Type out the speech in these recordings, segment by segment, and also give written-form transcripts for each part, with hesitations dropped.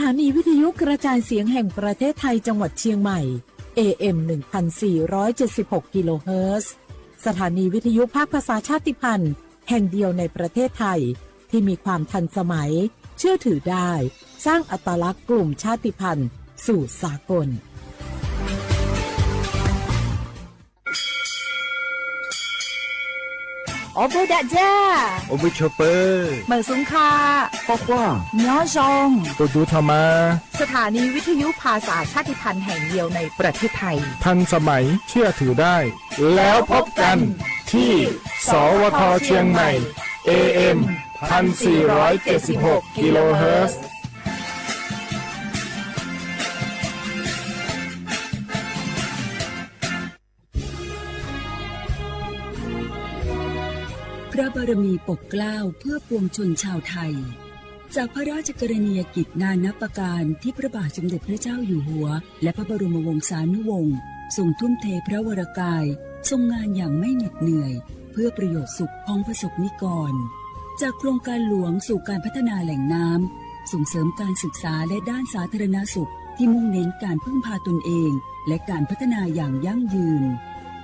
ถานีวิทยุกระจายเสียงแห่งประเทศไทยจังหวัดเชียงใหม่ AM 1476 กิโลเฮิรตซ์สถานีวิทยุภาคภาษาชาติพันธุ์แห่งเดียวในประเทศไทยที่มีความทันสมัยเชื่อถือได้สร้างอัตลักษณ์กลุ่มชาติพันธุ์สู่สากลโอบูดาจ้าโอบูชอเปอร์เหมือนสุงคาปอกว่าย้อจงตัวดูธรรมาสถานีวิทยุภาษาชาติพันธุ์แห่งเดียวในประเทศไทยทันสมัยเชื่อถือได้แล้วพบกันที่สวทเชียงใหม่ AM 1476 กิโลเฮิรตซ์พระบารมีปกเกล้าเพื่อปวงชนชาวไทยจากพระราชกรณียกิจนานับประการที่พระบาทสมเด็จพระเจ้าอยู่หัวและพระบรมวงศานุวงศ์ทรงทุ่มเทพระวรกายทรงงานอย่างไม่เหน็ดเหนื่อยเพื่อประโยชน์สุขของประสบนิกรจากโครงการหลวงสู่การพัฒนาแหล่งน้ำส่งเสริมการศึกษาและด้านสาธารณสุขที่มุ่งเน้นการพึ่งพาตนเองและการพัฒนาอย่างยั่งยืน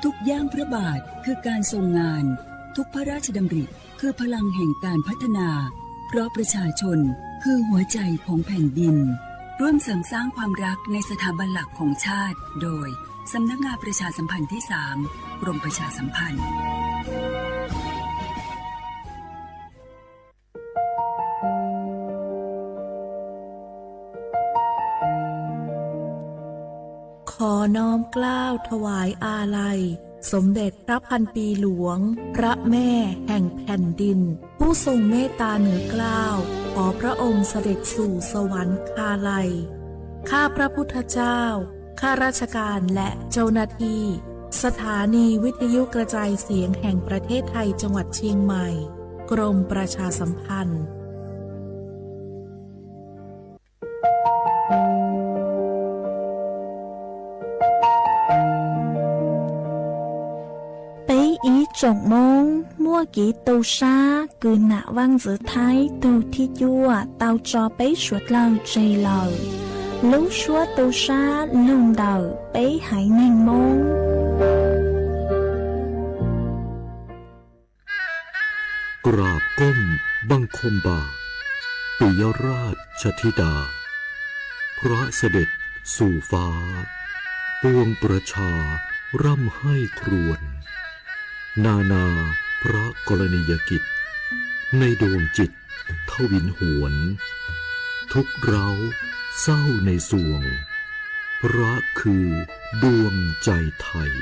ทุกย่างพระบาทคือการทรงงานทุกพระราชดำริคือพลังแห่งการพัฒนาเพราะประชาชนคือหัวใจของแผ่นดินร่วมเสริมสร้างความรักในสถาบันหลักของชาติโดยสำนักงานประชาสัมพันธ์ที่ 3 กรมประชาสัมพันธ์ขอน้อมเกล้าถวายอาลัยสมเด็จพระพันปีหลวงพระแม่แห่งแผ่นดินผู้ทรงเมตตาเหนือเกล้าขอพระองค์เสด็จสู่สวรรคาลัยข้าพระพุทธเจ้าข้าราชการและเจ้าหน้าที่สถานีวิทยุกระจายเสียงแห่งประเทศไทยจังหวัดเชียงใหม่กรมประชาสัมพันธ์Trộn môn mua kỹ tàu xa cứ nạ văn giữa thái tàu thi chua tàu cho bấy suốt lâu trì lờ lúc suốt tàu xa lùn đờ bấy hãy nành môn กราบก้มบังคมบาทปิยราชธิดาพระเสด็จสู่ฟ้าปวงประชาร่ำให้ครวญนานาพระกรณียกิจในดวงจิตทวินหวนทุกเราเศร้าในสวงพระคือดวงใจไทย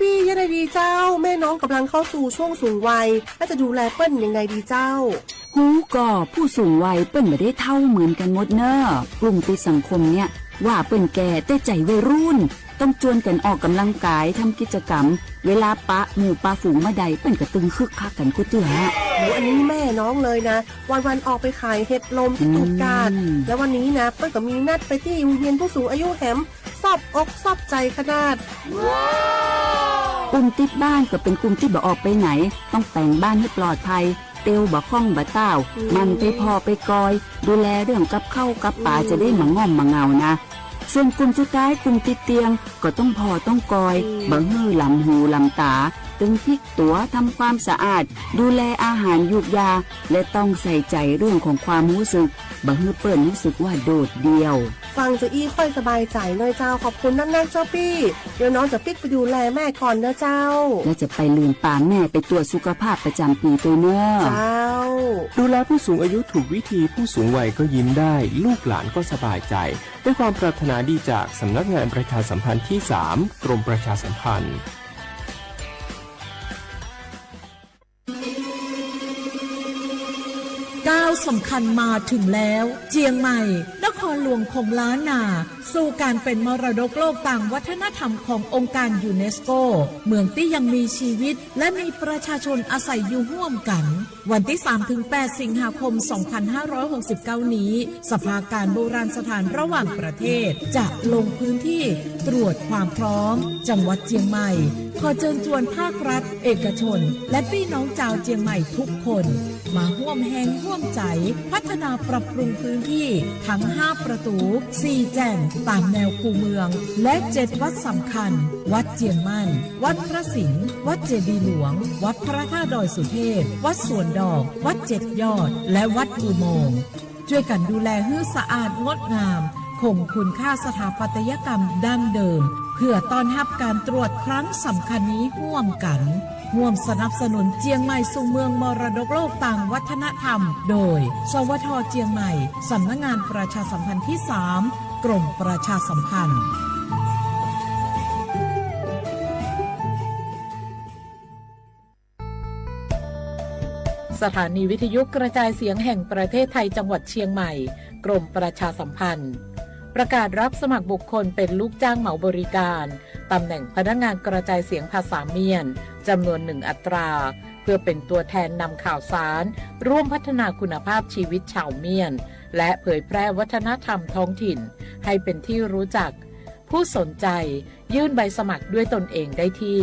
ปียังไงดีเจ้าแม่น้องกำลังเข้าสู่ช่วงสูงวัยและจะดูแลเปิ้ลยังไงดีเจ้าฮู้ก็ผู้สูงวัยเปิ้นไม่ได้เท่าเหมือนกันหมดเนอะกลุ่มติดสังคมเนี่ยว่าเปิ้นแก่แต่ใจวัยรุ่นต้องชวนกันออกกำลังกายทำกิจกรรมเวลาปะหมู่ปะฝูงมาใดเปิ้นก็ตึงคึกคักกันกูเตือโหอันนี้แม่น้องเลยนะวันออกไปขายเห็ดลมที่ตูดกาดแล้ววันนี้นะเปิ้ลก็มีนัดไปที่โรงเรียนผู้สูงอายุแหมซอบอกซอบใจขนาดกลุ่มติดบ้านก็เป็นกลุ่มที่บ่ออกไปไหนต้องแต่งบ้านให้ปลอดภัยเตียวบ่ข้องบ่เต้ามันไปพอไปกอยดูแลเรื่องกับเข้ากับป่าจะได้มาง่อมมาเงานะส่วนกลุ่มสุดท้ายกลุ่มติดเตียงก็ต้องพอต้องกอยบ่ฮื้อลำหูลำตาตึงพริกตัวทำความสะอาดดูแลอาหารยุกยาและต้องใส่ใจเรื่องของความรู้สึกบ่ฮื้อเปิ้นรู้สึกว่าโดดเดี่ยวฟังจะอี้ค่อยสบายใจหน่อยเจ้าขอบคุณนั่นๆเจ้าพี่เดี๋ยวน้องจะปิ๊กไปดูแลแม่ก่อนเด้อเจ้าและจะไปลืมป่าแม่ไปตรวจสุขภาพประจำปีตัวเนอะเจ้าดูแลผู้สูงอายุถูกวิธีผู้สูงวัยก็ยิ้มได้ลูกหลานก็สบายใจด้วยความปรารถนาดีจากสำนักงานประชาสัมพันธ์ที่ 3 กรมประชาสัมพันธ์ก้าวสำคัญมาถึงแล้วเจียงใหม่นค รหลวงของล้านนาสู่การเป็นมรดกโลกต่างวัฒนธรรมขององค์การยูเนสโกเมืองที่ยังมีชีวิตและมีประชาชนอาศัยอยู่ร่วมกันวันที่ 3-8 สิงหาคม 2569 นี้สภาการโบราณสถานระหว่างประเทศจะลงพื้นที่ตรวจความพร้อมจังหวัดเชียงใหม่ขอเชิญชวนภาครัฐเอกชนและพี่น้องชาวเชียงใหม่ทุกคนมาร่วมแรงร่วมใจพัฒนาปรับปรุงพื้นที่ทั้ง5ประตู4แจ่งตามแนวคูเมืองและ7วัดสำคัญวัดเจียงมั่นวัดพระสิงห์วัดเจดีย์หลวงวัดพระธาตุดอยสุเทพวัดสวนดอกวัด7ยอดและวัดอุโมงค์ช่วยกันดูแลให้สะอาดงดงามคงคุณค่าสถาปัตยกรรมดั้งเดิมเพื่อต้อนรับการตรวจครั้งสำคัญนี้ร่วมกันร่วมสนับสนุนเจียงใหม่สู่เมืองมรดกโลกต่างวัฒนธรรมโดยสวท.เจียงใหม่สำนักงานประชาสัมพันธ์ที่ 3 กรมประชาสัมพันธ์สถานีวิทยุกระจายเสียงแห่งประเทศไทยจังหวัดเชียงใหม่กรมประชาสัมพันธ์ประกาศรับสมัครบุคคลเป็นลูกจ้างเหมาบริการตำแหน่งพนักงานกระจายเสียงภาษาเมียนจำนวน1อัตราเพื่อเป็นตัวแทนนำข่าวสารร่วมพัฒนาคุณภาพชีวิตชาวเมียนและเผยแพร่วัฒนธรรมท้องถิ่นให้เป็นที่รู้จักผู้สนใจยื่นใบสมัครด้วยตนเองได้ที่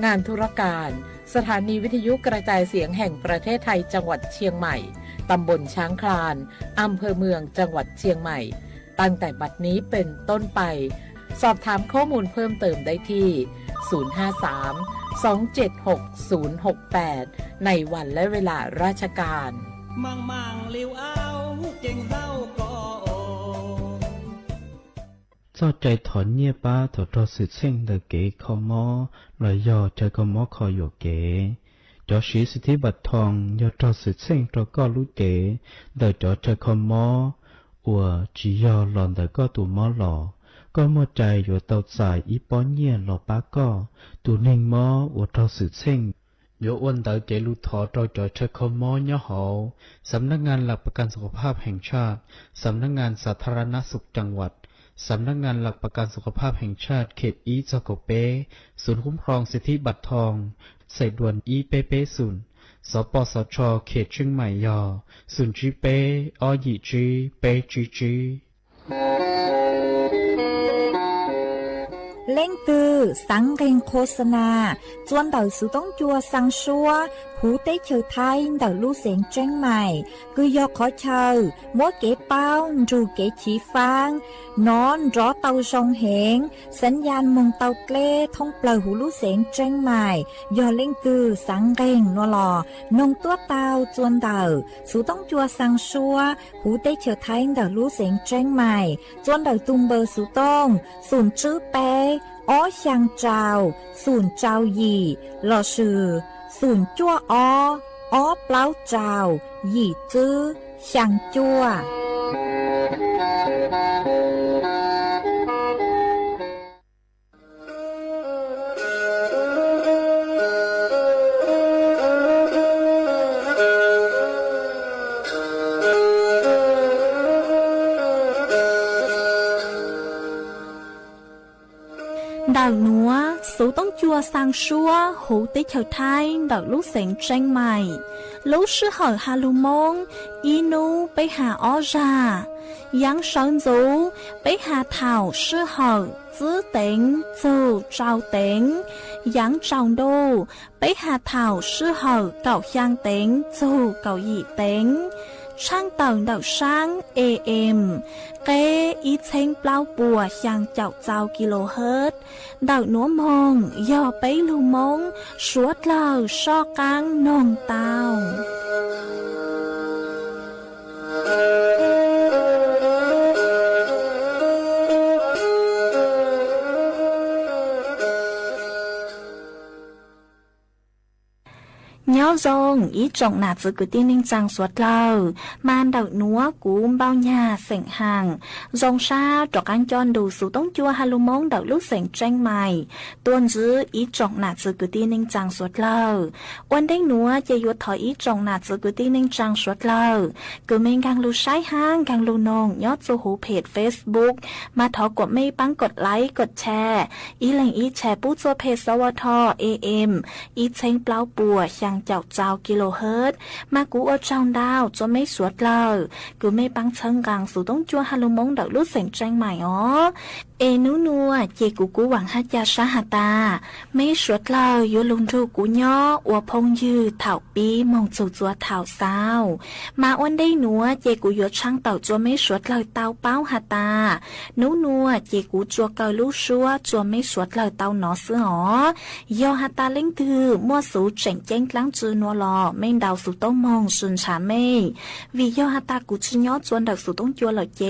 งานธุรการสถานีวิทยุกระจายเสียงแห่งประเทศไทยจังหวัดเชียงใหม่ตำบลช้างคลานอำเภอเมืองจังหวัดเชียงใหม่ตั้งแต่บัดนี้เป็นต้นไปสอบถามข้อมูลเพิ่มเติมได้ที่ 053-276-068 ในวันและเวลาราชการมังลิวเอาเก่งเศร้าก็cho chạy thọ nhia ba thọ cho sự sinh đời kế khó mò lời do chạy có mò khó dụ kế cho sĩ sự thi bạch thòng do cho sự sinh cho có lũ kế đời cho chạy khó mò ủa chỉ do lòn đời có tù mò lò có mò chạy dụ tàu xài ý bó nhia lò bá có tù ninh mò ủa cho sự sinh dụ ôn đời kế lưu thọ cho chạy khó mò nhó hậu สำนักงานหลักประกันสุขภาพแห่งชาติสำนักงานสาธารณสุขจังหวัดสำนักงานหลักประกันสุขภาพแห่งชาติเขตอีจโกเปศูนย์คุ้มครองสิทธิบัตรทองใส่ด่วนอีเปเปศูนย์สปสชเขตเชียงใหม่ยอศูนย์จีเปอหยีจีเปจีจีเล่งตือสังเกงโฆษณาจวนเต่าสุต้องจัวสังชัวหูเต้เชอไทยเต่าลู่เสียงเจ้งใหม่คือยอขอเชอมัวเก๋เป้าจูเก๋ฉีฟางนอนรอเต่าชงเหงสัญญาณมงเต่าเกล้ท่องเปล่าหูลู่เสียงเจ้งใหม่ยอเล่งตือสังเกงนัวหลอนงตัวเต่าจวนเต่าสุต้องจัวสังชัวหูเต้เชอไทยเต่าลู่เสียงเจ้งใหม่จวนเต่าตุงเบอร์สุต้องศูนย์จื้อเป้อ้อช่างเจ้าศูนย์เจ้าหยี่หล่อชื่อศูนย์จั่วอ้อเปล่าเจ้าหยี่จื้อช่างจั่วดาวนัวสูต้องจัวสังชัวหูติเฉาไทยดอกลูกเสียงเจ้งใหม่ลูกชื่อเหอฮาลูมงอีนูไปหาอ้อจายังเฉินจูไปหาเถ่าชื่อเหอจื้อเต็งจูเจ้าเต็งยังเจ้าดูไปหาเถ่าชื่อเหอเก่าย่างเต็งจูเก่าหยี่เต็งช่างเต่าเต่าช่าง AM เกอีเชงเปล่าปัวช่างเจ้าเจ้ากิโลเฮิรตซ์เต่าหนัวมงย่อไปลูมงสวดเหล่าชอกลางนองเต้า nhớ rong ý trọng nà giữ cứ tiên ninh trang suốt lâu man đậu núa cú bao nhà sảnh hàng rong sa trọc anh chọn đủ số tống chua hà lù mong đậu lúc sảnh tranh mày tuôn giữ ý trọng nà giữ cứ tiên ninh trang suốt lâu quan đánh núa chạy yuột thỏi ý trọng nà giữ cứ tiên ninh trang suốt lâu cứ mình càng lưu sái hang càng lưu nông nhớ số hữu page Facebook mà thọกดไม่ปังกดไลค์กดแชร์อีแหล่งอีแชร์ปู้จัวเพจสวท AM อีเชงเปล่าปัวช่างเจ้าเจ้ากิโลเฮิรตซ์มากูเอาเจ้าดาวจะไม่สวดเลยกูไม่ปังเชิงกลางสู่ต้องจัวฮัลโหลมงดอกลูกเสียงแจ้งใหม่อ๋อเอนูนัวเจกูหวังฮัจยาชาหตาไม่สวดเลยยูลุงทูกูย่ออัวพงยืดเถ่าปีมองจู่จัวเถ่าสาวมาอ้วนได้หนัวเจกูยดช่างเต่าจัวไม่สวดเลยเต่าเป้าหตานูนัวเจกูจัวเกาลูกชัวจัวไม่สวดเลยเต่าหนอเสืออ๋อยอหตาเล่งตือมั่วสูเจ๋งเจ้งกลางจือนัวลอไม่ดาวสู่ต้องมองสุนชาไม่วิยอหตากูชื่อย่อจวนดักสู่ต้องจัวเลยเจ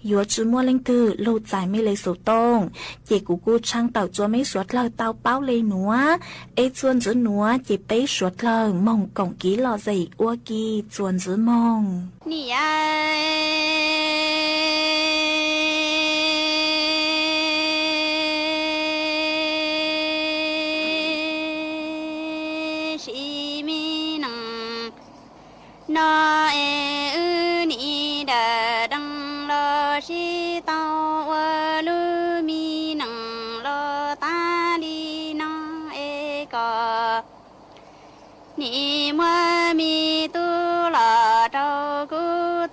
ยัวจือมั่วเล่งตือลูใจไม่เลยสู่ต้องเจกูช่างเต่าจัวไม่สวดเลยเต่าเป้าเลยหนัวเอจวนจือหนัวเจไปสวดเลยมองกงกี้หล่อใจอ้วกี้จวนจือมองนี่ยนอเออุนีดาดังรอชิตาวลูมีนังรอตาลีนอเอกอนี่มัวมีตุลาเจ้ากู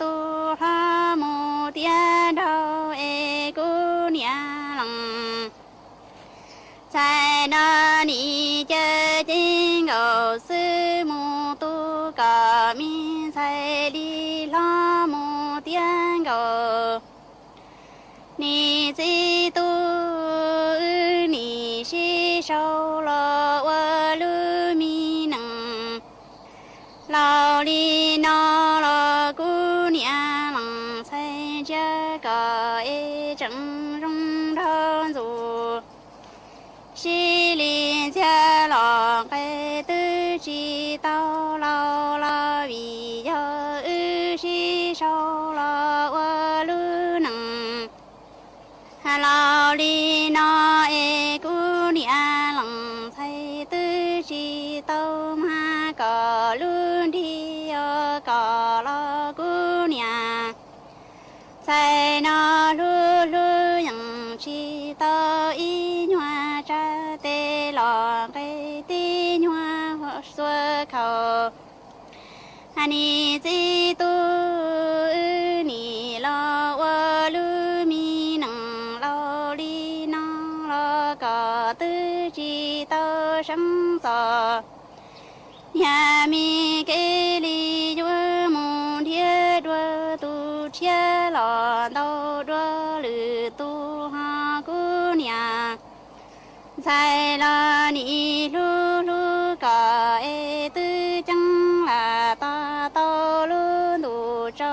ตุลาโมเตียดาเอกูเนียลัง在那里就经过是木都高明在里拉木点个，你最多你是受了我路米能，老里那了姑娘能在这个一整容常做。西林家老该都知道老老为要是少了我路能，老里那一姑娘能才都知道嘛个路的要个老姑娘，在那路路人知道一年。để lo cái tin hoa xuân khẩu anh chỉ tu ni lo wa lu mi nang lo li nang lo có tư chỉ tao sáng tỏ nhà mi cái li chúa môn thiên chúa tu thiên lo đâu chúa lư tu ha cu nhà在了你路路个诶都将啦大道路路走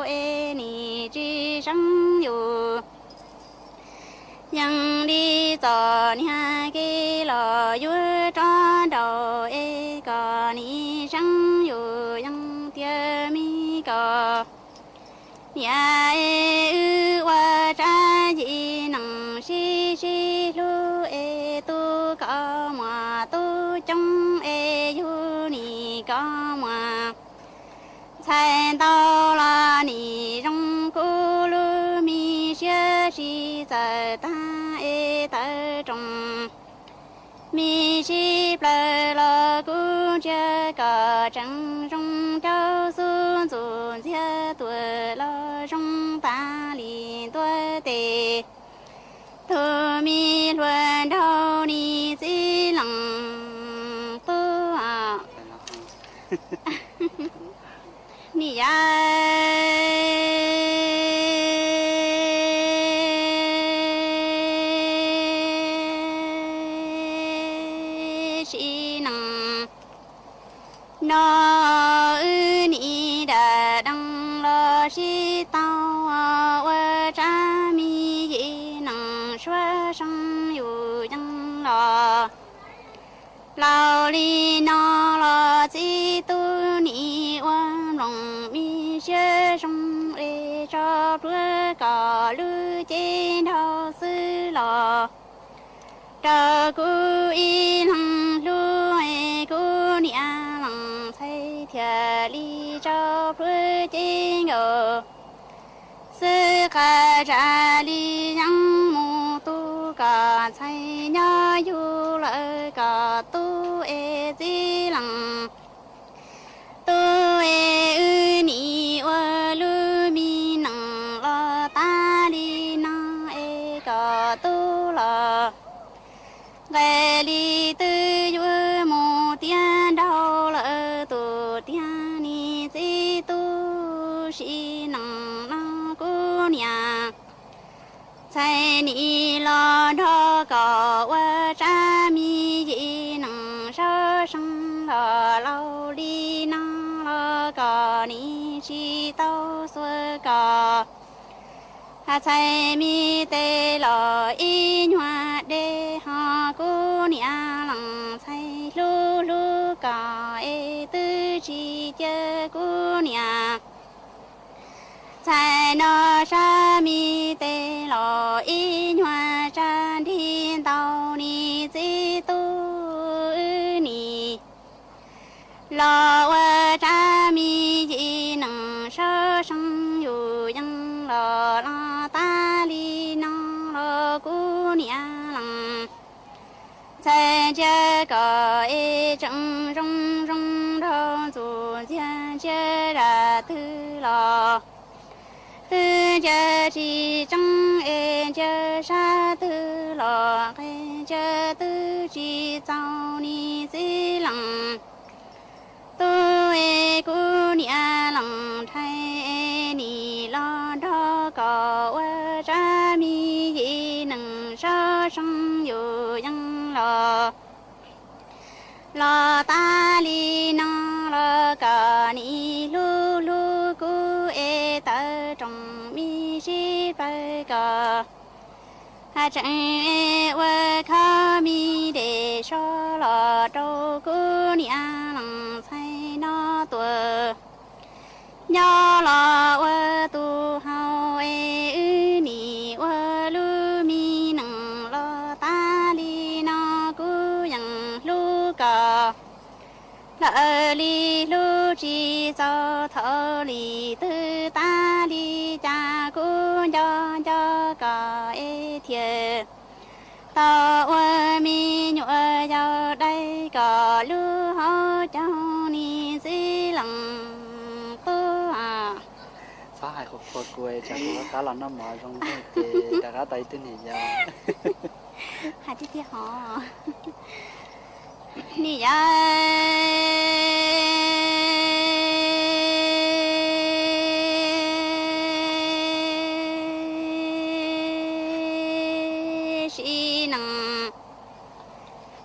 诶你之上有yang đi走nhà cái lò yuo tròn đầu ấy có ni sang yu yang tiêu mi có nhà ấy qua cha gì nằng xí xí lu ấy tu có mà tu trong ấy yu ni có mà才到了你中古路米学习在大爱的中，米西不了古这个正中高速总结多了中大理多的，土米轮到你最能不啊？你呀，是能那你的等了是到我这米也能说声有人了。老李那了几多年，我农民学生来找不个路见到死了。这个一郎路哎个娘郎在田里找不见哦，是个这里养母都个菜鸟有了个都哎子郎，都哎你我路米能了大里能哎个都了。爱里的月幕点到了多点你最多是能姑娘，在你老着高我站米也能上升了老里能了高你去到所高。在米得了一月的哈姑娘郎，在路路高哎的季节姑娘，在那上米得了一月站听到你最多你，老我站米也能上升有样了啦。大里那了姑娘郎，在这个一正中中头左间接着头了，头这几正哎这啥头了，哎这头几找你最郎，都哎姑娘郎太你老着高我这米也能上升有样了，老大里那了个你路路过哎的中米是白个，还真我靠米的说了周姑娘郎才那多。要了我都好哎，你我路米能了大里那姑娘路高，老里路只走头里的大里家姑娘家高哎天，到我米女要来个路好叫你最冷。phá hai hộp phật quê cho cô cá là nó mở trong cái thì đã cá tay tên này ra hai tí kia họ nè ya si năng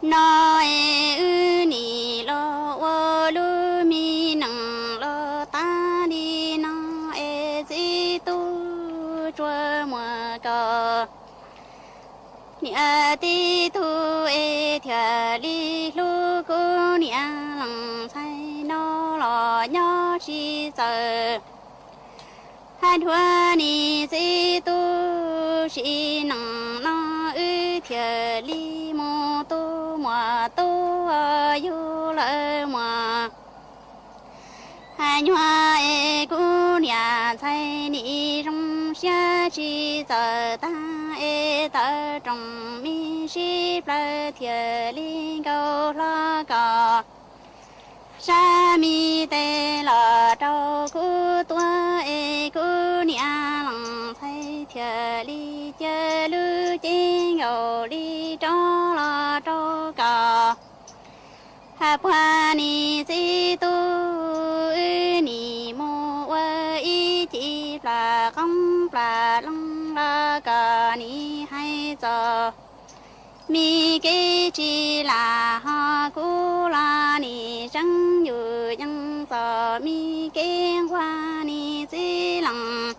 nói nì lo wo lu mi năng lo ta đi nó chúa mùa cờ nhà ti thu e thia li lu cô nhà lăng say nó lò nhỏ chi giờ hai thua ni si tu si năng nó ư thia li mô tu mùa tu yu lỡ mùa hai hoa e cô nhà say ni trong xa chi giờ ta e ta trong mi si pla thia li câu la cò sa mi tê la trâu cô tua e cô nhà lăng say thia li chơi lu chén gầu li cho la trâu cò hà hoa ni si tu ni mô y chỉ là không là lăng la cả ni hay giờ mi cái chỉ là ha cô la ni chẳngอยู่ยังgiờ mi cái hoa ni chỉ lăng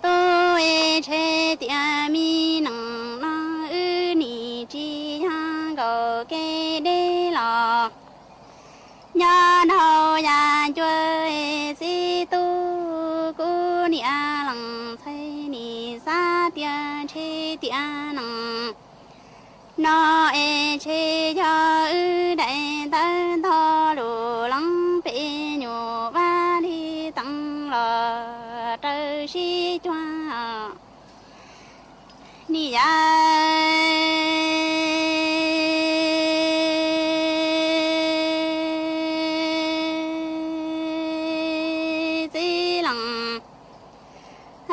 tôi chế tia mi nằng na ni chỉ ha cầu cái đê nhân hậu yan chơi si tu cu nia lăng thay ni sa tiền chi tiền năng nó e chi cho ư đại tân thọ lù lăng bị nhủ ba đi tăng lò trời si choa ni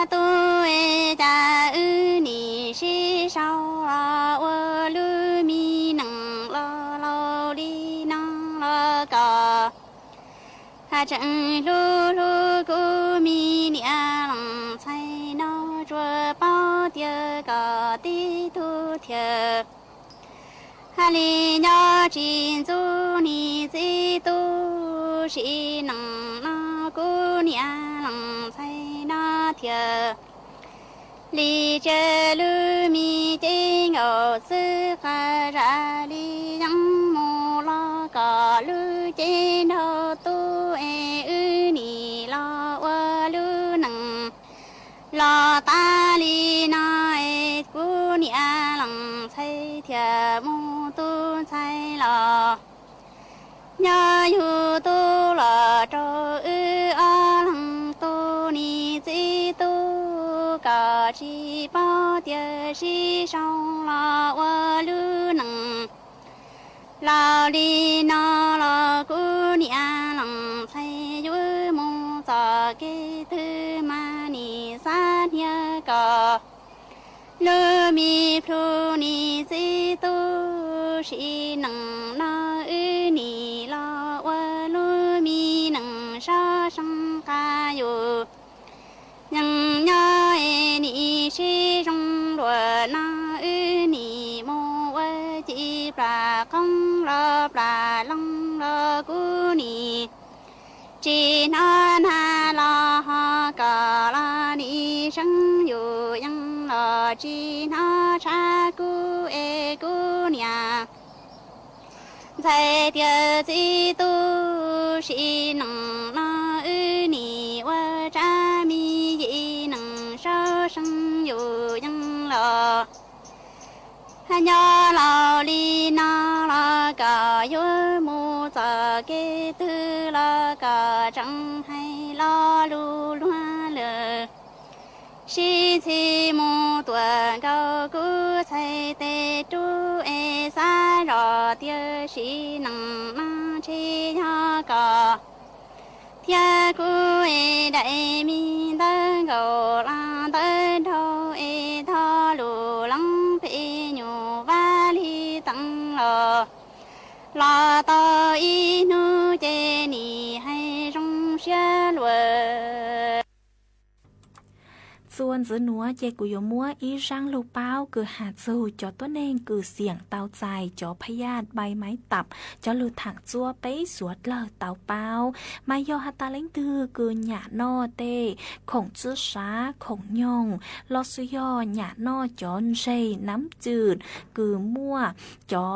tu e cha ư ni si sao la wo lu mi nang lo lo đi nang lo ca ha chẳng lu lu cu mi nia lăng cai no chua bao tia ca ti tu thia ha li nhỏ chín du ni si tu si nang na cu nia lăng cai na thia li che lu mi ting ở sư kha ra li yang mo la ca lu che no tu e ư ni la wa lu nang la ta li na e cu ni a lăng cai thia mu tu cai la nhớ yu tu la cho ư a lăng tu ni chi tu cả chi bao tia si sao la wa lu nang lao đi na la cu ni a lăng cai yu mu sa ke tu ma ni sa nia ca lu mi phu ni si tu si nang na ư ni la wa lu mi nang sa sang ca yu nhưng nhớ ni si trong đùa na ư ni mô ơ chi pra không lo pra long lo cu ni chi na na la ha ca la ni sang yu yang lo chi na cha cu e cu nia在địa chi tu si nang na ư ni wa cha mi yi nang sa sang yu yang lo ha nya lao li na la ca yu mu sa ke tu la ca chẳng hay lo lu loa le si chi mu tuần cao cu cai tê chu e sa rò tia si nang na chi ha ca tia cu e đại mi tân cầu la tân thâu e tho lu lăng phi nhu va li tăng lò la to y nu chê ni hay rong xia lùaส่วนจื้อหนัวเจกุยมัวอีร่างลูกเป้าคือหาจูจอตัวเน่งคือเสียงเตาใจจอพยาธิใบไม้ตับจอลูถักจัวไปสวดเลอเตาเป้ามายอฮัตตาเล้งตือคือหยาโนเตของจื้อช้าของยองลอสุยอหยาโนจอนเจน้ำจืดคือมั่วจอ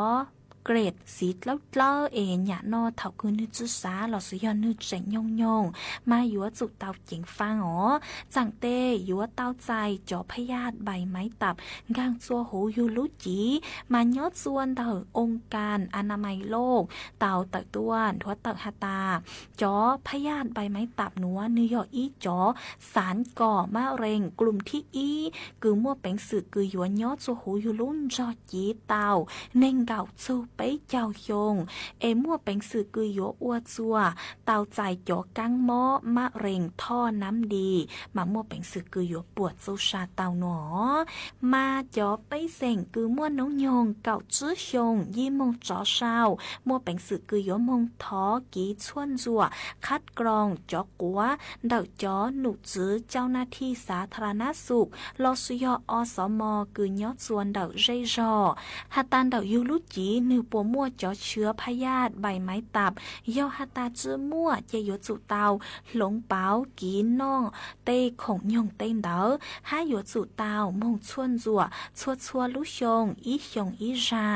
เกรดสีแล้วเล่าเองหยาโนเท่าคือนึกจุสาหลอสุยอนึกเจงยองมาอยู่จุดเตาจิงฟังอ๋อจังเตอยู่เตาใจจอพยาธิใบไม้ตับกางจัวหูยูลุจีมายอดส่วนเตาองค์การอนามัยโลกเตาตะต้วนทัวตะฮาตาจอพยาธิใบไม้ตับหนัวนิยออีจอสารก่อมะเร็งกลุ่มที่อีคือมั่วเป็นสื่อคืออยู่ยอดจัวหูยูลุ่นจอจีเตาเน่งเก่าซูไปเจ้าโยงมั่วเป็นสื่อคือโยอวจัวเตาใจจอกังหม้อมะเร็งท่อน้ำดีมามั่วเป็นสื่อคือโยปวดซูชาเตาหนอมาจอไปเส่งคือมั่วน้องโยงเก่าจื้อชงยี่มงจอเศร้ามั่วเป็นสื่อคือโยมงท้อกีชวนจัวคัดกรองจอกัวเดาจอหนุจื้อเจ้าหน้าที่สาธารณสุขลอสุยออสมคือยอดส่วนเดาเรยอฮัตตันเดายูลุจีนือ ปัวมั่วจ่อเชื้อพยาธิใบไม้ตับย่อฮัตตาจื้อมั่วเจยจุเตาหลงเปากีน้องเต้ขงยงเต้นเดอห้าหยดจุเตามงชวนจั่วชัวลุชงอีชงอีรา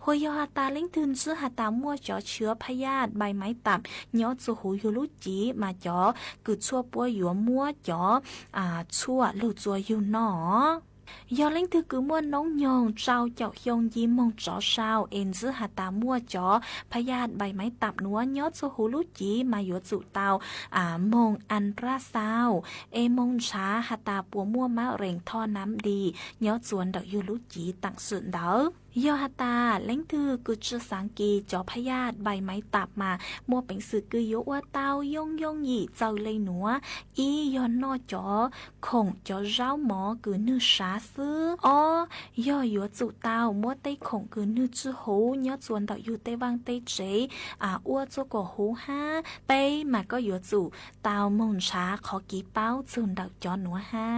หัวยอฮัตตาเล่งถึนจื้อฮัตตามั่วจ่อเชื้อพยาธิใบไม้ตับย่อจูหูยูลุจีมาจ่อคือชั่วปัวหยัวมั่วจ่อชั่วลู่จัวอยู่หนอยอเล่งถือกือมั่วน้องยองเจ้าเจ้ายงยิ้มมองจ่อเศร้าเอ็นซื้อหาตามั่วจ่อพยาธิใบไม้ตับนัวยอดสูหูลุจีมาหยดจุเตามงอันราซาวมงช้าหาตาปัวมั่วมะเร่งท่อน้ำดียอดสวนดอกยูลุจีตักสุดเดอยอฮัตตาเล่งถือกุจสังกีจ่อพยาธิใบไม้ตับมามัวเป็นสื่อกือยกว่าเต้ายงหยี่เจ้าเลยหนัวอียอนนอจ่อคงจ่อเจ้าหมอกือนื้อสาซื้อย่อหยวจุเต้ามัวเต้คงกือนื้อจื้อหูยอดสวนดอกยูเต้วางเต้เจอ้วจัวก่อหูห้าเป้มาก็หยวจุเต้ามงช้าขอกี่เป้าจุนดอกจ่อหนัวห้า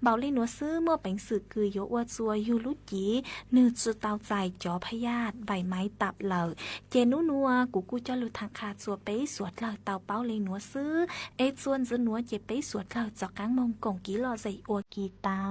เบาเลยหนัวซื้อมัวเป็นสื่อกือยกว่าจัวยูลุจีนื้อจื้อเต้าใจจ่อพยาธิใบไม้ตับเหล่าเจนุนัวกูจะลุทางขาจัวเป้สวดเหล่าเตาเป้าเลยหนัวซื้อจวนจะหนัวเจเป้สวดเหล่าจอกกางมงกงกีหล่อใส่อัวกีเตา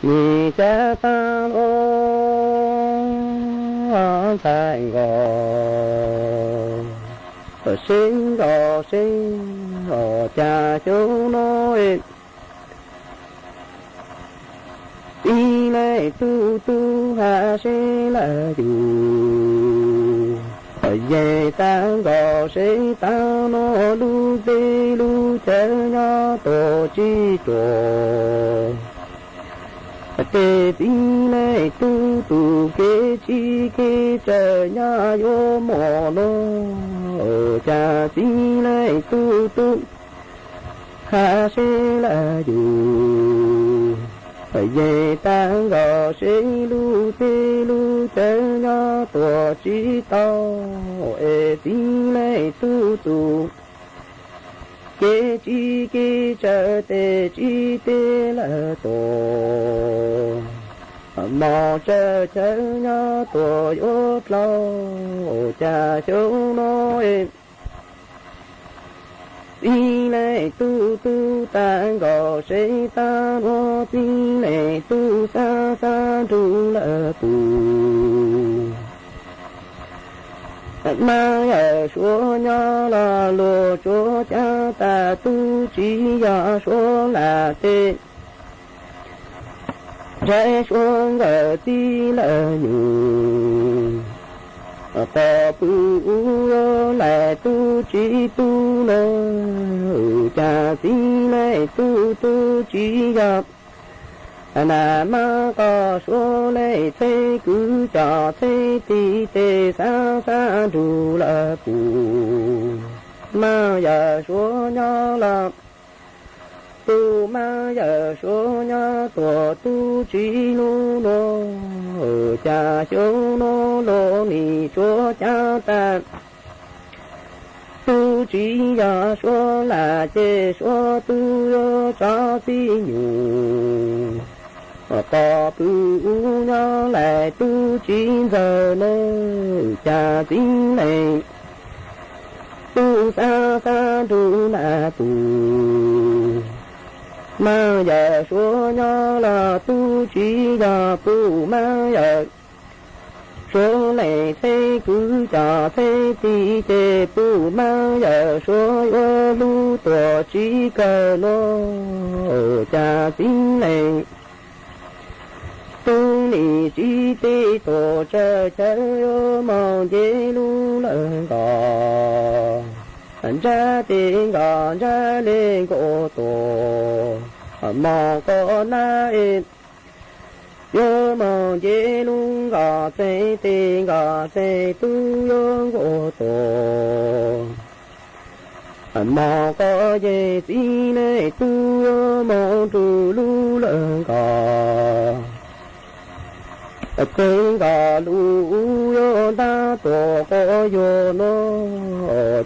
你家当我在我心个心我家就内đi lại tu tu hạ sẽ là dù về ta gò sẽ ta nó lu tê lu chớ nhỏ tổ chi trò tê đi lại tu tu kê chi kê chờ nhà vô mò nó cha đi lại tu tu hạ sẽ là dù về ta gò sẽ lu tê lu chớ nhỏ tổ chi tao đi lại tu tu kê chi kê chờ tê chi tê là tổ mò chờ chớ nhỏ tổ yốt lâu cha chú nói đi lại tu tu ta gò sẽ ta nó đi lại tu sa sa tu là tu mà ở số nhỏ là lô chỗ cha ta tu chỉ ya số là tê trái xuống ở tí là nhiều ta tu lại tu chỉ tu nơ cha tí lại tu tu chỉ gặp nà ma có số lại thế cứ cho thế tí tê sa sa đủ là cụ mà giờ số nhỏ là tu ma giờ số nhỏ tổ tu chỉ lu lô cha số nô lô ni chúa cha ta tu chỉ giờ số là chế số tu yo cho tí nhủ có tu nhỏ lại tu chỉ giờ nô cha tí này tu sa sa tu là tu mà giờ số nhỏ là tu chỉ giờ tu mà giờ số này thế cứ cho thế thì thế tu mà giờ số yo lu tổ chỉ cờ lô cha tính này tu ni chỉ tê tổ chờ chờ yo mong dễ lu lần gò ra tiếng gò ra lên cổ tổ mong có na ít yo mong dễ lung gò tê tiếng gò tê tu yo cổ tổ mong có dễ tí này tu yo mong tu lu lần gò tiếng gò lu yo ta tổ có yo nó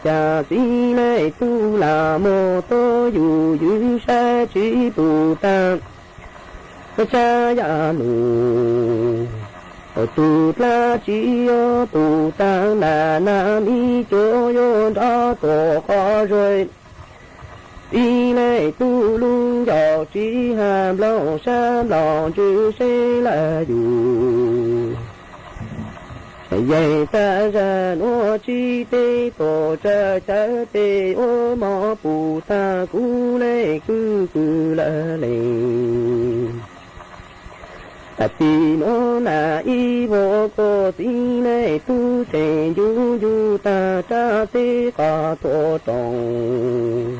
cha tí này tu là mô tô yu yu sa chi tu ta cha ya nu tu la chi yo tu ta na na mi cho yo ta tổ có rồi đi này tu lung gió chỉ hàm lâu sa lòng chữ sẽ là dù dạy ta ra nó chi tê tổ cha cha tê ô mò bù ta cú lê cư cư la lê ta tì nó là y vô cô tì này tu chê du du ta cha tê cả tổ trọng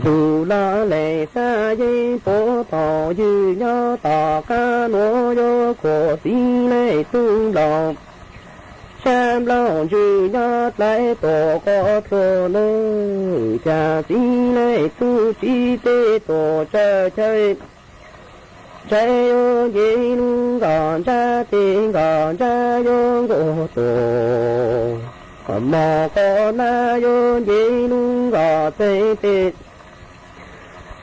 tu la lệ sa dê bố tỏ dư nhớ tỏ ca nô yo cổ tí lệ tu lòng xem lòng dư nhớ lại tổ có thô nơ cha tí lệ tu chi tê tổ cha chơi chạy yo dê lu gòn cha tê gòn cha yo cổ tổ mò có na yo dê lu gò tê tê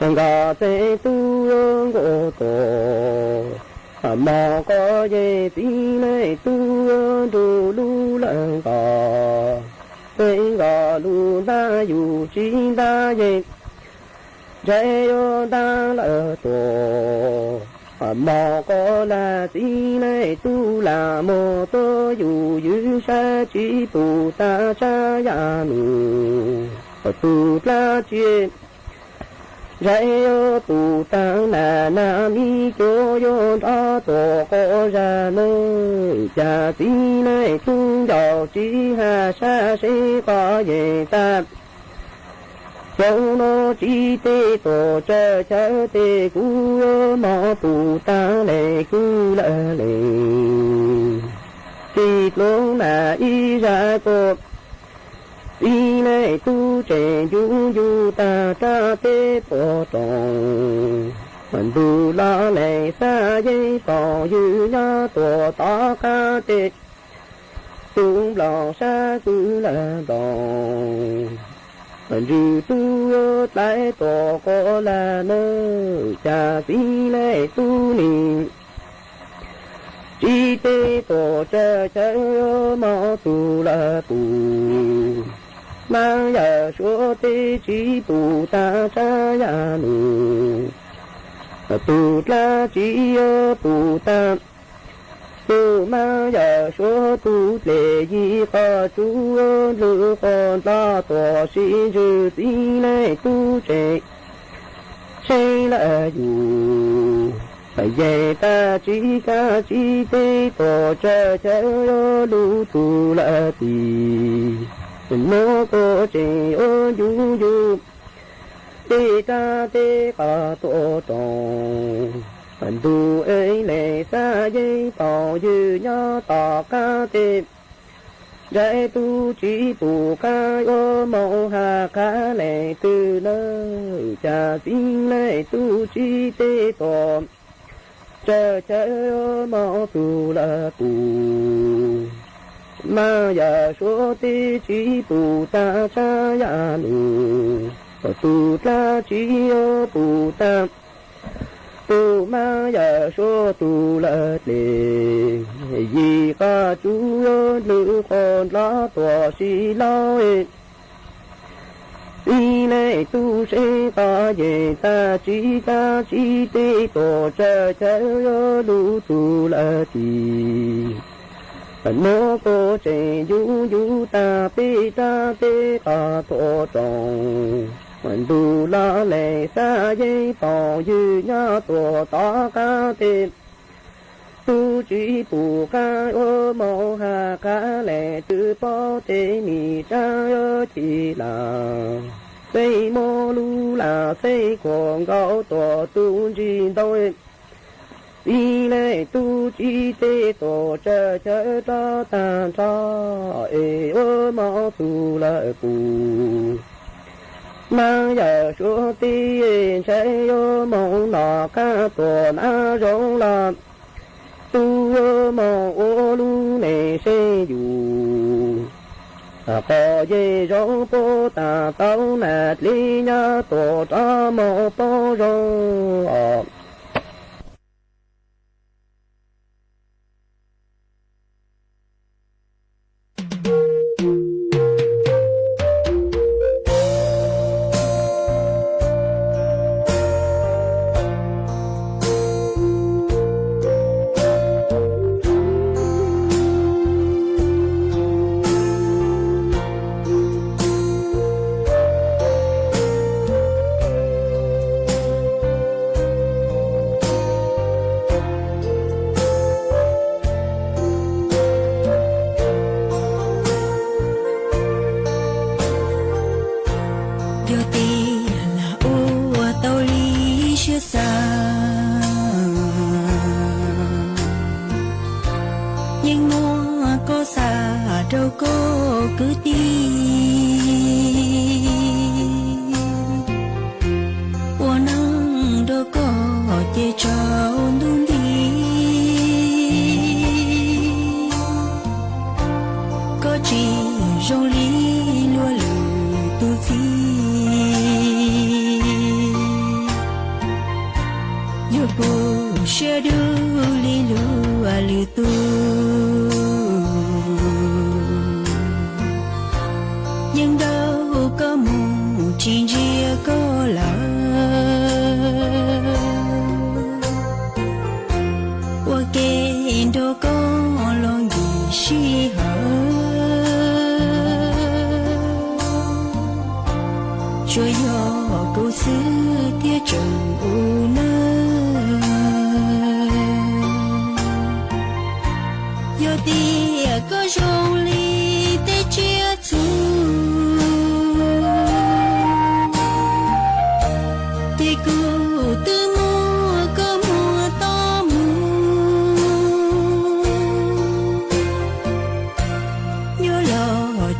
gà tê tu yo gô tổ mò có dê tí này tu yo tu lu lăng gà tê gà lu ta yu chi ta dê chạy yo ta lỡ tổ mò có là gì này tu là mò tô yu yu sa chi tu ta cha ya nu tu la chi dạy tu ta na mi cho yo ta to có ra nơi cha tí này tu giàu chi ha sa sẽ có về ta châu nó chỉ tê tổ cha cha tê cú mò tu ta lệ cú lệ lệ chỉ lúc mà y ra cô y này tu trẻ du du ta ta tê tổ tròn mình tu la lệ sa dây tỏ dư nhá tổ ta ca tê tu lò sa cú là đòn mình rư tu lại tổ có là nơi cha tí lệ tu nì chỉ tê tổ cha cha mò tu là tu mà giờ số tê chỉ tu ta cha ya nu tu la chỉ tu ta tu mà giờ số tu lệ gì có chú lư con ta tổ sĩ dư tí lệ tu trẻ xây là dù phải về ta chỉ ca chỉ tê tổ cha cha lu tu là tì nó có trẻ du du tê ta tê cả tổ tròn mình tu ấy lệ xa dây tỏ dư nhá tỏ ca tê dạy tu chỉ tu ca ô mẫu hà ca lệ từ nơi cha xin lệ tu chỉ tê tỏ cha cha ô mẫu tu là tu mà giờ số tê chỉ tu ta cha ya nu tu ta chỉ ô tu ta tu ma ya số tu la lệ gì ca chú lư con lá tòa si lao đi lệ tu sẽ ta về ta chỉ ca chỉ tê tổ cha cha lu tu la ti nó có trẻ du du ta tê ta tổ tròn mình tu la lệ xa dây tỏ dư nhá tổ ta ca tê tu chỉ tu ca ô mẫu hà ca lệ tư bó tê mì cha chỉ là xây mô lu là xây quảng gạo tổ tu chỉ đôi đi lệ tu chỉ tê tổ cha cha ta ta cha ô mẫu tu la bù mà giờ số tiền sẽ yo mẫu nọ ca tổ na rong la tu mẫu ô lu nè sẽ dù có dê rong po ta tao nè li nhá tổ ta mẫu po rong đâu có cứ đi qua nắng đâu có che trao luôn đi có chỉ rong lý lúa lử tu chi yêu cô sẽ đưa lý lúa lử tu nhưng đâu có một chuyện gì có lỡ 西河，说要故事贴着无能，有第二个容里的接触。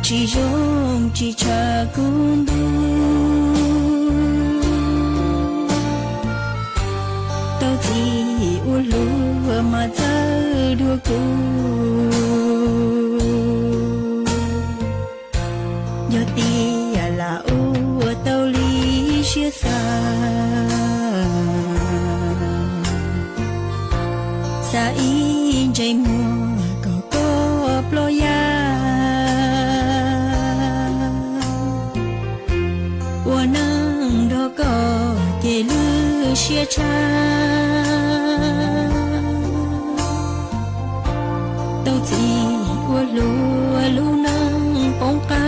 chỉ rong chỉ cha cung đu tao chỉ u lu mà ta đua cu nhớ tia là u tao lý chia xa xa in trái mùa có plo ya chia cha tao chỉ u lu nang bóng ca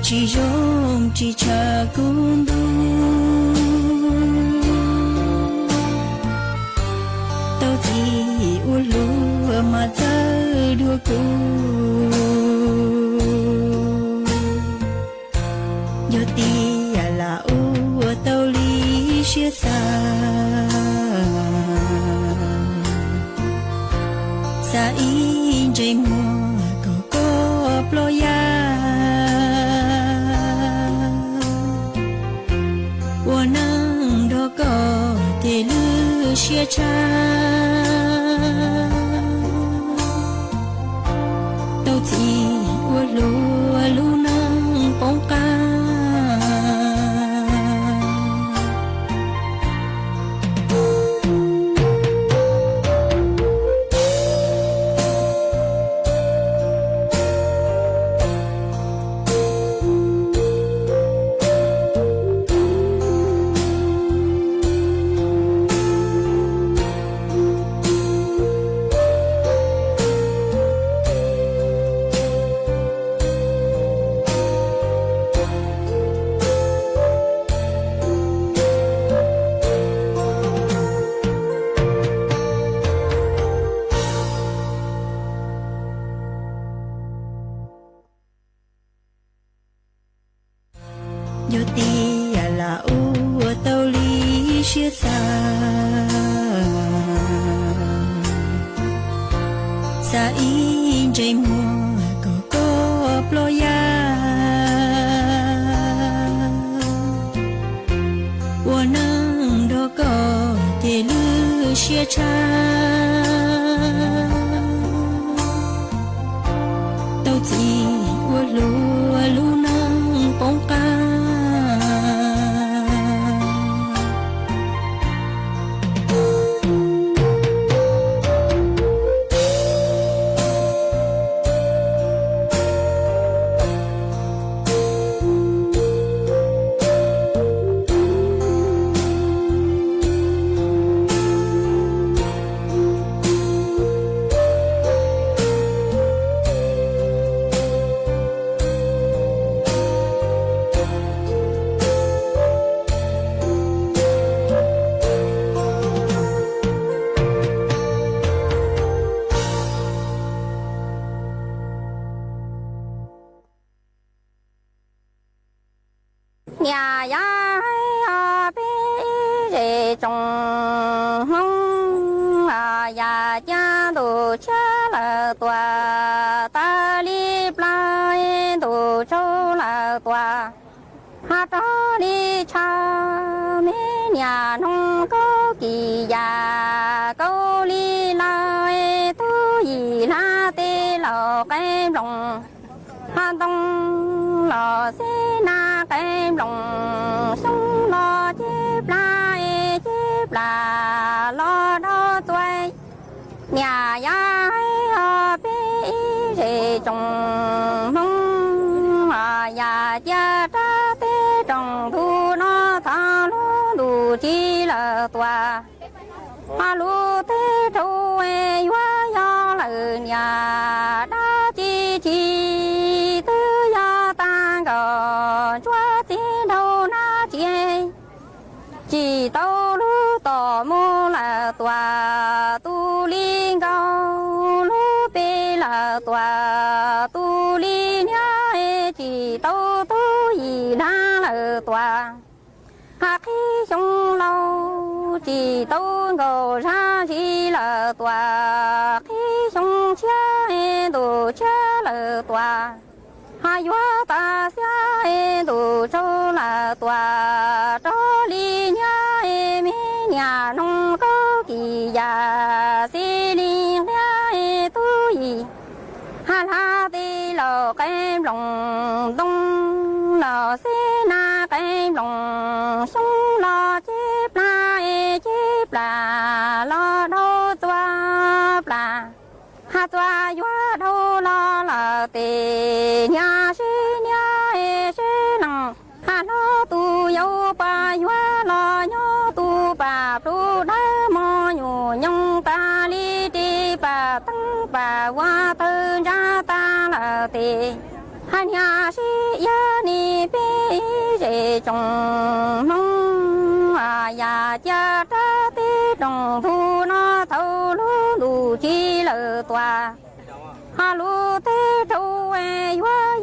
chỉ rong chỉ cha cung đu tao chỉ u lu mà ta đua cu nhớ tia là u tao lý chia xa xa in trái mùa có plo ya chia cha tao chỉ u lu nang bóng ca nhớ tia là u tao lý chia xa xa in trái mùa có plo ya u nang đó có thể lưu chia cha tao chỉ u lu nang bóng ca nhà ya bé rể trồng hông ya cha đồ cha là tòa ta li plai đồ châu là tòa ha đó đi cha mẹ nhà nông có kỳ già câu li lai tu gì la tê lò cái lòng ha đông lò xe na cái lòng sông lò chép là lò đó tuổi nhà ya bé rể trồng mông ya cha ta tê trồng thu nó thà lúa đủ chi là tòa lúa tê trâu hoa ya là nhà đã chi tư ya ta gò chúa tí đâu na chỉ tao lúa tỏ mô là tòa tu liên cao lúa bê là tòa tu liên nhá chỉ tao tu gì na là tòa khi trong lâu chỉ tao ngồi ra chỉ là tòa khi trong cha đồ cha là tòa hai hóa ta xa đồ châu là tòa đó li nhá mẹ nhà nông có kỳ già xí li nhá tu gì ha tê lò cái lòng đông lò xí na cái lòng sông lò chép là lò đâu toa là ha toa hóa đâu lo là tê nhà xí năng ha nó tu dâu ba hóa lo nhó tu bà tu đá mò nhủ nhung ta li đi bà tăng bà hoa thơ ra ta là tê ha nhà xí ya ni bê rể trồng nông ya cha ta tê trồng thu nó thâu lúa đủ chi lờ tòa ha lúa tê trâu hoa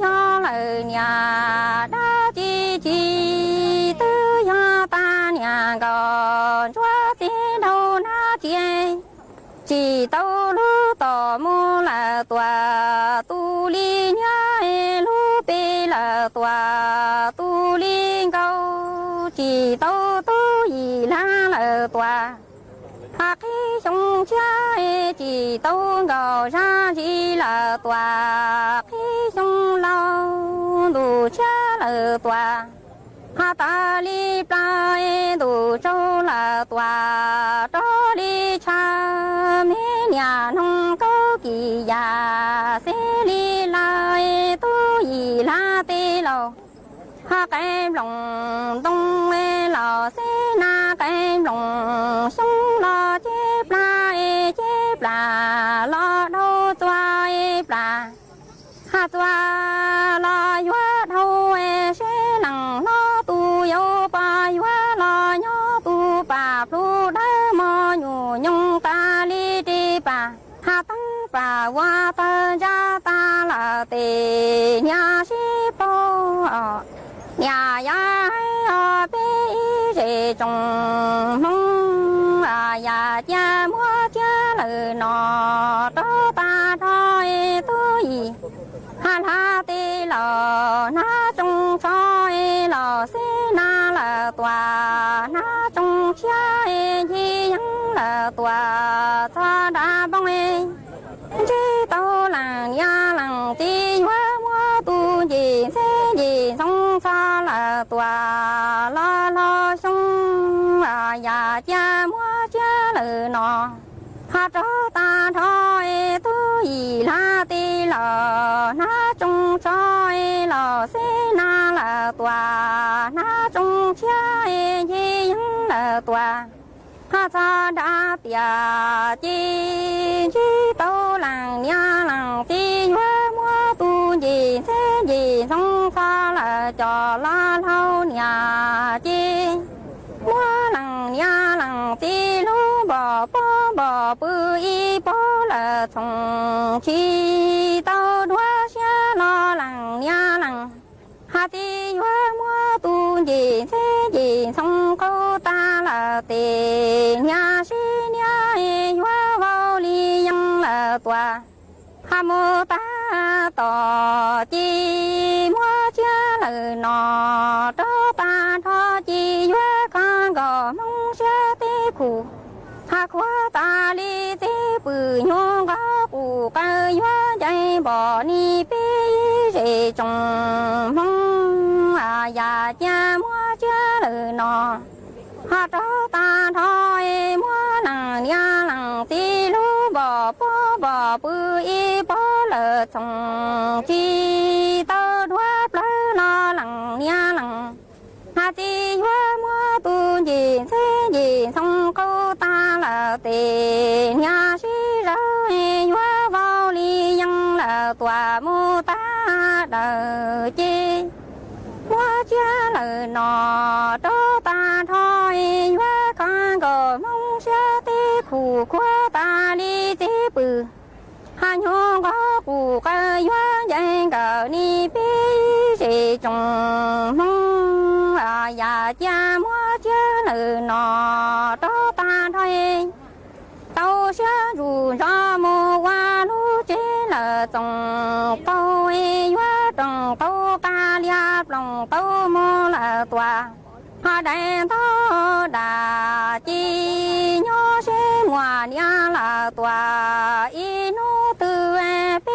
ya lờ nhà đã chi tư ya ta nhà gò chúa tí đâu na chỉ tao lúa tỏ mô là tòa tu li nhá lúa bê là tòa tu li cao chỉ tao tu gì là tòa khi trong cha chỉ tao gò ra chỉ là tòa khi trong lâu đủ cha là tòa ta li plai đủ châu là tòa đó đi cha mẹ nhà nông có kỳ già xế li lai tu gì la tê lò cái lòng đông lò xế na cái lòng sông lò chép là lò đâu toa là toa lò hóa đâu xế lằng nó tu dâu ba hóa lò nhó tu bà plu đá mò nhủ nhung ta li đi bà tăng bà hoa ta ra ta là tê nhà xí bò nhà ya bé rể trồng mông ya cha mua cha lời nọ đó ta thôi tu gì ha tê lò na trong soi lò xế na là tòa na trong cha chi nhắn là tòa ta đã bông chi tao làng ya làng chi hóa mua tu gì xế gì sông xa là tòa lo sông ya cha mua cha lời nọ ha cho ta thôi tu gì la tê lò na trong soi lò xế na là tòa na trong cha chi nhắn là tòa ha cha đã tia chi tao làng nha làng chi hóa mua tu gì xế gì sông xa là trò la lâu nhà chi mua làng nha làng chi lú bò bư y bò là thùng chi tao đua xe lo làng nha làng ha ti hóa mua tu gì gì thế gì xong câu ta là tiền nhà sĩ nhà hoa vào ly nhân là tòa hà mô ta tỏ chi mua chia lời nọ cho ta thọ chi hoa con gò mong xe tê khủ hà quá ta ly tê bự nhô gó cụ ca hoa dây bỏ ni bê rê trồng mong à già cha mua chia lời nọ hà cho ta thôi mua nằng nha nằng ti lú bỏ bự y bỏ lờ chồng chi tơ đua lỡ nó nằng nha nằng hà chi hoa mua tu gì thế gì xong câu ta là tiền nhà sĩ ra hoa vào ly nhân là tòa mô ta đời chi hoa chia lời nọ cho ta thôi hoa con gò mong sẽ tê khủ qua ta đi tê bự hà nhô có cụ ca hoa dây cờ ni bê rì trồng mong à già cha mua chia lời nọ cho ta thôi tàu sẽ rủ ra mô qua lũ chế là trồng tàu hoa trồng tàu ca liệp lòng tàu mô là tòa hà đại tàu đà chi nhô sẽ ngoà nia là tòa y nô tư bê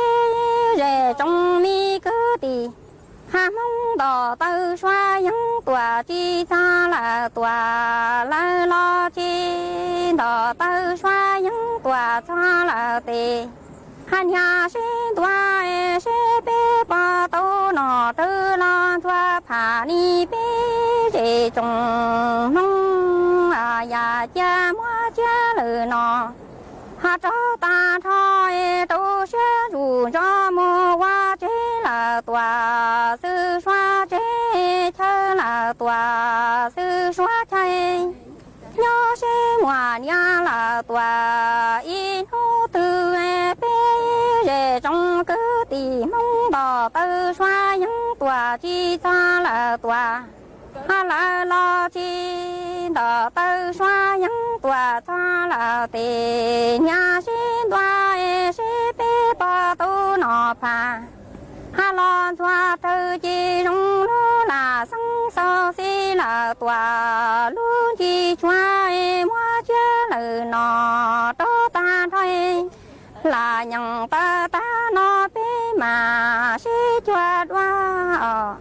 rề trong mi cứ tì hà mong đỏ tàu xoa những tòa chi xa là tòa la lo chi đỏ tàu xoa những tòa xa là tì hà nhà sẽ tòa sẽ bê bà tàu nọ tư lo tòa phá ni bê rề trồng mong à già cha mua cha lời nọ hà cho ta thôi tôi sẽ rủ cho mô qua chế là tòa sư xoa chế chơ là tòa sư xoa chay nhớ sẽ ngoà nha là tòa y nô tư bê rề trong cứ tì mong đỏ tư xoa những tòa chi xa là tòa hà la lo chi đỏ tơ xoa những tòa xa là tì nhà xin tòa sẽ bê bà tu nọ phà hà lo xoa tơ chi rung lô là săng so xí là tòa luôn chi choa mua chia lời nọ đó ta thôi là nhận ta nó bê mà sẽ choa đoa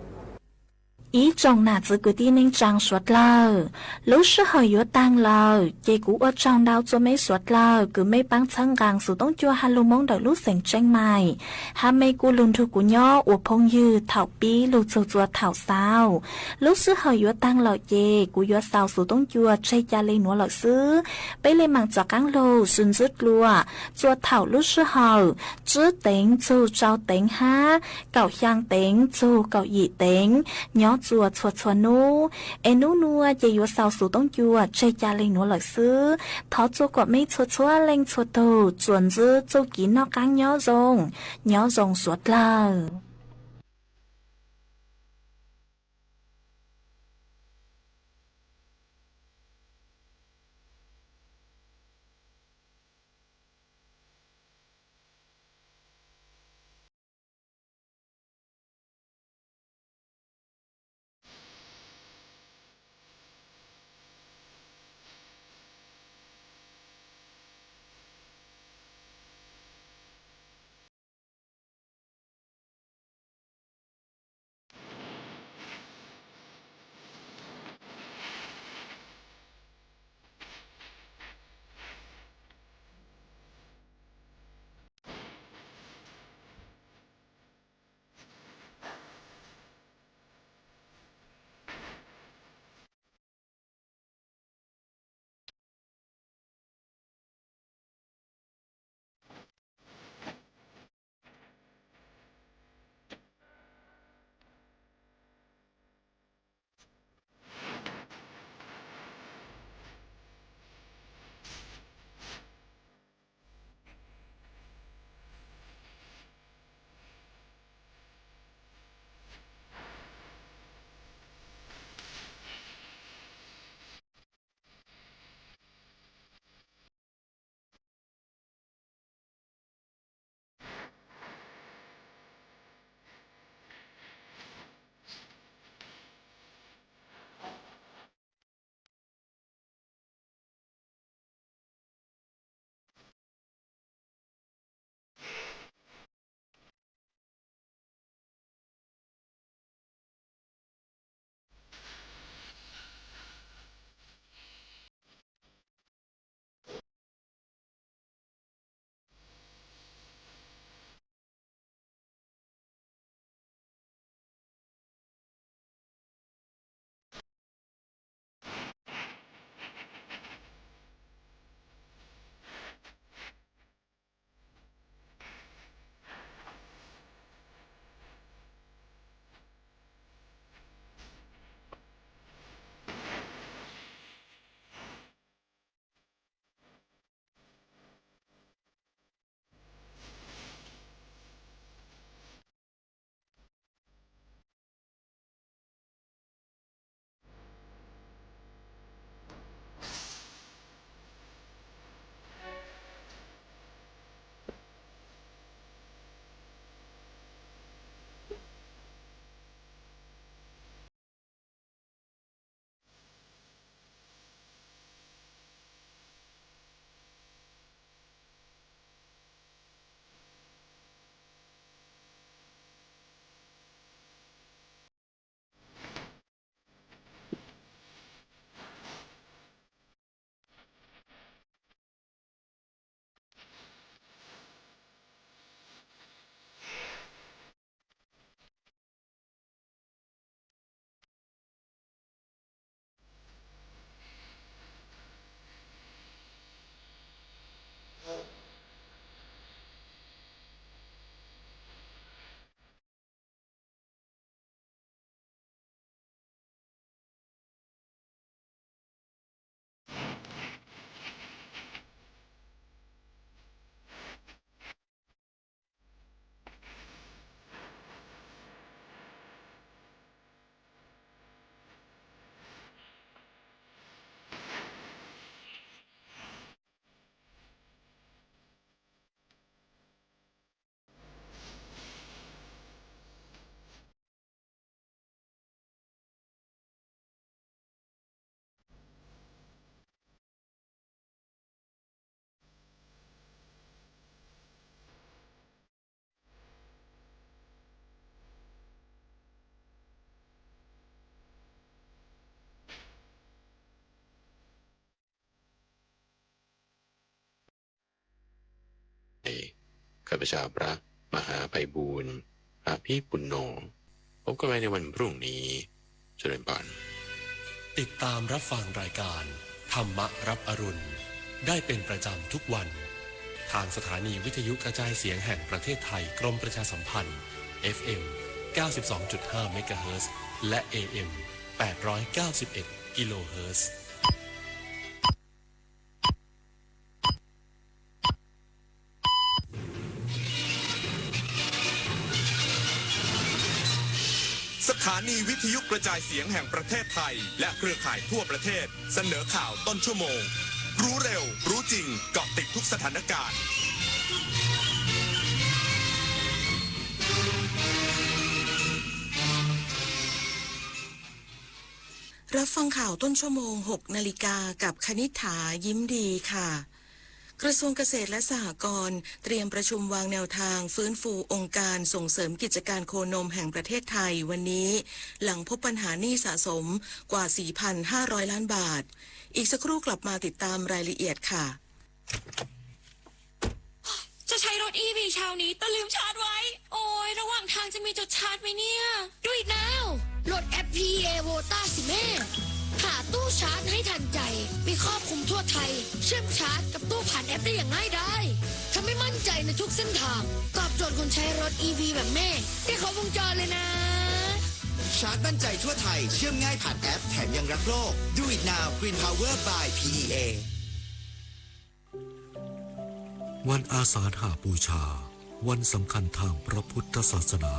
ý trong nà giữ cứ tin nên chẳng suốt lờ lúc sư hơi yếu tăng lờ chị cũ ở trong đau cho mấy suốt lờ cứ mấy băng chân gàng sự tống chua hà lô mong đợi lúc sành tranh mày hà mấy cú lùn thu của nhỏ ủa phong dư thảo bí lù chua chua thảo sao lúc sư hơi yếu tăng lờ chị cú yếu sao sự tống chua chay cha lên núa lờ sư bây lên mảng giọt cáng lô xuân rứt lùa chua thảo lúc sư hơi chứ tính chu trao tính ha cậu香tính chu cậu dị tính nhỏ chùa chùa chùa nu em nu nua chỉ yếu sao số tông chùa chơi cha lên núa lợi xứ thọ chùa quạt mấy chùa chùa lên chùa tù chuẩn dư châu kín nó căng nhỏ rồng suốt lờ. พเจ้าพระมหาไพบูลย์อาภิปุณโญพบกันใหม่ในวันพรุ่งนี้เจริญพร ติดตามรับฟังรายการธรรมรับอรุณได้เป็นประจำทุกวันทางสถานีวิทยุกระจายเสียงแห่งประเทศไทยกรมประชาสัมพันธ์ FM 92.5 เมกะเฮิรตซ์และ AM 891 กิโลเฮิรตซ์ สถานีวิทยุกระจายเสียงแห่งประเทศไทยและเครือข่ายทั่วประเทศเสนอข่าวต้นชั่วโมงรู้เร็วรู้จริงเกาะติดทุกสถานการณ์รับฟังข่าวต้นชั่วโมง 6 นาฬิกากับคณิษฐายิ้มดีค่ะกระทรวงเกษตรและสหกรณ์เตรียมประชุมวางแนวทางฟื้นฟูองค์การส่งเสริมกิจการโคนมแห่งประเทศไทยวันนี้หลังพบปัญหาหนี้สะสมกว่า 4,500 ล้านบาทอีกสักครู่กลับมาติดตามรายละเอียดค่ะจะใช้รถ EV เช้านี้แต่ลืมชาร์จไว้โอ้ยระหว่างทางจะมีจุดชาร์จไหมเนี่ยดูอีกแล้วโหลดแอป PA Vota สิแม่หาตู้ชาร์จให้ทันใจมีครอบคลุมทั่วไทยเชื่อมชาร์จกับตู้ผ่านแอปได้อย่างง่ายดายทำให้มั่นใจในทุกเส้นทางตอบโจทย์คนใช้รถ EV แบบแม่ได้ครบวงจรเลยนะชาร์จมั่นใจทั่วไทยเชื่อมง่ายผ่านแอปแถมยังรักโลก Do it now Green Power by PEA วันอาสาฬหบูชาวันสำคัญทางพระพุทธศาสนา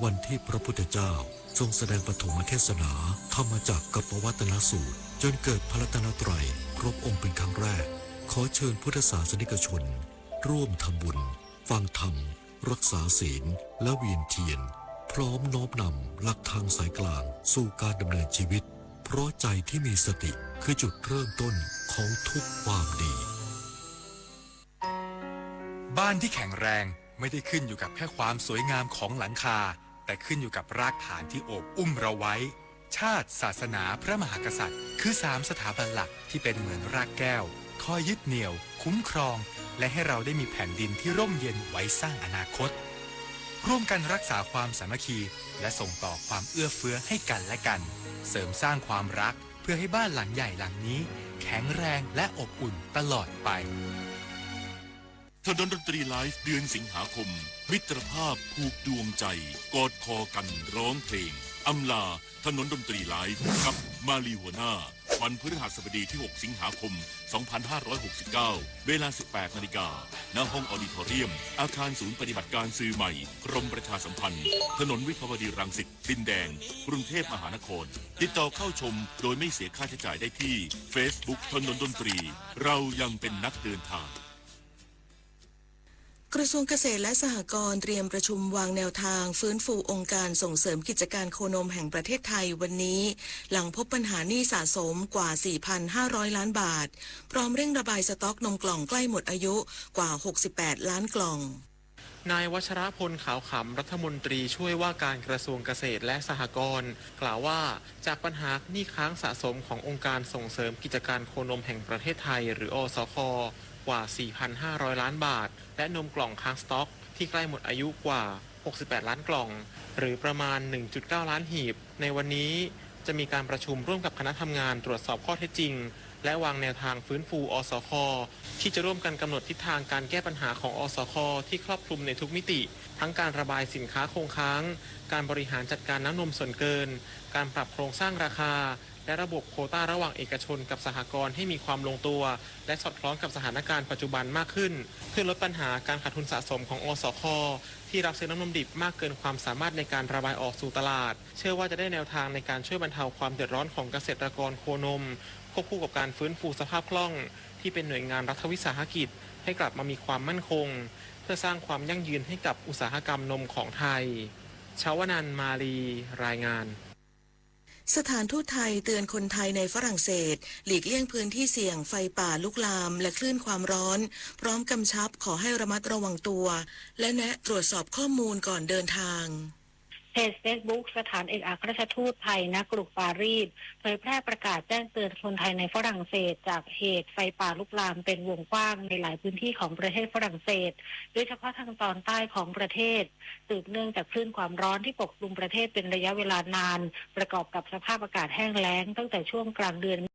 วันที่พระพุทธเจ้าทรงแสดงปฐมเทศนาธรรมจักรกับปวัตนสูตรจนเกิดพระรัตนตรัยครบองค์เป็นครั้งแรกขอเชิญพุทธศาสนิกชนร่วมทำบุญฟังธรรมรักษาศีลและเวียนเทียนพร้อมน้อมนำหลักทางสายกลางสู่การดำเนินชีวิตเพราะใจที่มีสติคือจุดเริ่มต้นของทุกความดีบ้านที่แข็งแรงไม่ได้ขึ้นอยู่กับแค่ความสวยงามของหลังคาแต่ขึ้นอยู่กับรากฐานที่โอบอุ้มเราไว้ชาติศาสนาพระมหากษัตริย์คือ3สถาบันหลักที่เป็นเหมือนรากแก้วคอยยึดเหนี่ยวคุ้มครองและให้เราได้มีแผ่นดินที่ร่มเย็นไว้สร้างอนาคตร่วมกันรักษาความสามัคคีและส่งต่อความเอื้อเฟื้อให้กันและกันเสริมสร้างความรักเพื่อให้บ้านหลังใหญ่หลังนี้แข็งแรงและอบอุ่นตลอดไปถนนดนตรีไลฟ์เดือนสิงหาคมมิตรภาพผูกดวงใจกอดคอกันร้องเพลงอำลาถนนดนตรีไลฟ์กับมาลีหัวหน้าวันพฤหัสบดีที่ 6 สิงหาคม 2569 เวลา 18 นาฬิกาณห้องออดิทอเรียมอาคารศูนย์ปฏิบัติการสื่อใหม่กรมประชาสัมพันธ์ถนนวิภาวดีรังสิตดินแดงกรุงเทพมหานครติดต่อเข้าชมโดยไม่เสียค่าใช้จ่ายได้ที่ Facebook ถนนดนตรีเรายังเป็นนักเดินทางกระทรวงเกษตรและสหกรณ์เตรียมประชุมวางแนวทางฟื้นฟูองค์การส่งเสริมกิจการโคนมแห่งประเทศไทยวันนี้หลังพบปัญหาหนี้สะสมกว่า 4,500 ล้านบาทพร้อมเร่งระบายสต็อกนมกล่องใกล้หมดอายุกว่า 68 ล้านกล่องนายวัชรพลขาวขำรัฐมนตรีช่วยว่าการกระทรวงเกษตรและสหกรณ์กล่าวว่าจากปัญหาหนี้ค้างสะสมขององค์การส่งเสริมกิจการโคนมแห่งประเทศไทยหรืออสค.กว่า 4,500 ล้านบาทและนมกล่องค้างสต็อกที่ใกล้หมดอายุกว่า 68 ล้านกล่องหรือประมาณ 1.9 ล้านหีบในวันนี้จะมีการประชุมร่วมกับคณะทำงานตรวจสอบข้อเท็จจริงและวางแนวทางฟื้นฟูอสค.ที่จะร่วมกันกำหนดทิศทางการแก้ปัญหาของอสค.ที่ครอบคลุมในทุกมิติทั้งการระบายสินค้าคงค้างการบริหารจัดการน้ำนมส่วนเกินการปรับโครงสร้างราคาและระบบโควต้าระหว่างเอกชนกับสหกรณ์ให้มีความลงตัวและสอดคล้องกับสถานการณ์ปัจจุบันมากขึ้นเพื่อลดปัญหาการขาดทุนสะสมของอสค.ที่รับซื้อน้ำนมดิบมากเกินความสามารถในการระบายออกสู่ตลาดเชื่อว่าจะได้แนวทางในการช่วยบรรเทาความเดือดร้อนของเกษตรกรโคนมควบคู่กับการฟื้นฟูสภาพคล่องที่เป็นหน่วยงานรัฐวิสาหกิจให้กลับมามีความมั่นคงเพื่อสร้างความยั่งยืนให้กับอุตสาหกรรมนมของไทยชาวนันท์มาลีรายงานสถานทูตไทยเตือนคนไทยในฝรั่งเศสหลีกเลี่ยงพื้นที่เสี่ยงไฟป่าลุกลามและคลื่นความร้อนพร้อมกำชับขอให้ระมัดระวังตัวและแนะตรวจสอบข้อมูลก่อนเดินทาง เพจ Facebook สถานเอกอัครราชทูตไทยณกรุงปารีสเผยแพร่ประกาศแจ้งเตือนคนไทยในฝรั่งเศสจากเหตุไฟป่าลุกลามเป็นวงกว้างในหลายพื้นที่ของประเทศฝรั่งเศสโดยเฉพาะทางตอนใต้ของประเทศสืบเนื่องจากคลื่นความร้อนที่ปกคลุมประเทศเป็นระยะเวลานานประกอบกับสภาพอากาศแห้งแล้งตั้งแต่ช่วงกลางเดือน